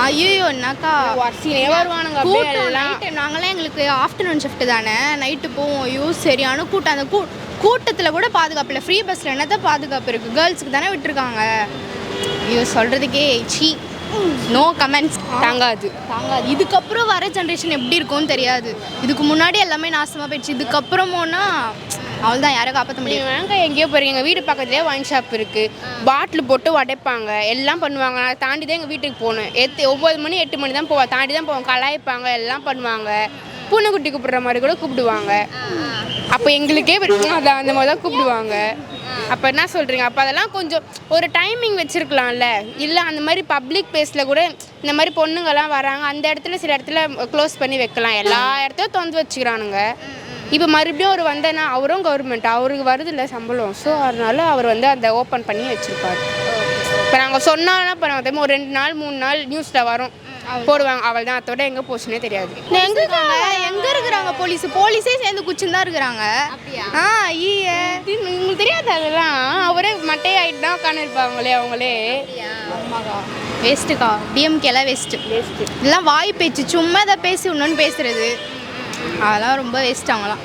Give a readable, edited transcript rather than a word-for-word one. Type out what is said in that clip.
ஐயோ என்னக்கா வரிசையிலே வருவானுங்க கூட்டம். நாங்களாம் எங்களுக்கு ஆஃப்டர்நூன் ஷிஃப்ட் தானே, நைட்டு போவோம். ஐயோ சரியான கூட்டம். அந்த கூட்டத்தில் கூட பாதுகாப்பு இல்லை. ஃப்ரீ பஸ்ஸில் என்னதான் பாதுகாப்பு இருக்குது? கேர்ள்ஸுக்கு தானே விட்டுருக்காங்க. ஐயோ சொல்கிறதுக்கே சி, நோ கமெண்ட்ஸ். தாங்காது. இதுக்கப்புறம் வர ஜென்ரேஷன் எப்படி இருக்கும்னு தெரியாது. இதுக்கு முன்னாடி எல்லாமே நாசமாக போயிடுச்சு. இதுக்கப்புறமோனா அவள் தான் யாரை காப்பாற்ற முடியும். வாங்க எங்கேயோ போகிறீங்க, எங்கள் வீடு பக்கத்துலேயே ஒயின் ஷாப் இருக்குது. பாட்டில் போட்டு உடைப்பாங்க, எல்லாம் பண்ணுவாங்க. நான் தாண்டி தான் எங்கள் வீட்டுக்கு போகணும். 9 மணி 8 மணி தான் போவேன். தாண்டி தான் போவோம். கலாய்ப்பாங்க, எல்லாம் பண்ணுவாங்க. பூனைக்குட்டி கூப்பிடுற மாதிரி கூட கூப்பிடுவாங்க. அப்போ எங்களுக்கே அதான் அந்த மாதிரி தான் கூப்பிடுவாங்க. அப்போ என்ன சொல்கிறீங்க? அப்போ அதெல்லாம் கொஞ்சம் ஒரு டைமிங் வச்சுருக்கலாம்ல. இல்லை அந்த மாதிரி பப்ளிக் பிளேஸில் கூட இந்த மாதிரி பொண்ணுங்கள்லாம் வராங்க, அந்த இடத்துல சில இடத்துல க்ளோஸ் பண்ணி வைக்கலாம். எல்லா இடத்தையும் திறந்து வச்சுக்கிறானுங்க. இப்போ மறுபடியும் அவர் வந்தேன்னா அவரும் கவர்மெண்ட், அவருக்கு வருது இல்லை சம்பளம். ஸோ அதனால அவர் வந்து அந்த ஓப்பன் பண்ணி வச்சுருப்பார். இப்போ நாங்கள் சொன்னாலும் பண்ணுவாங்க. ஒரு 2 நாள் 3 நாள் நியூஸில் வரும், போடுவாங்க. அவள் தான். அதோட எங்கே போச்சுன்னே தெரியாது. எங்கே இருக்கிறாங்க போலீஸே சேர்ந்து குச்சின்னு தான் இருக்கிறாங்க. உங்களுக்கு தெரியாது அதெல்லாம். அவரே மட்டையை ஆகிட்டு தான் உட்காந்துருப்பாங்களே அவங்களே. வேஸ்ட்டுக்கா, டிஎம்கேலாம் வேஸ்ட்டு. இதெல்லாம் வாய் பேச்சு, சும்மா இதை பேசி இன்னொன்று பேசுறது, அதெல்லாம் ரொம்ப வேஸ்ட். அவங்களாம்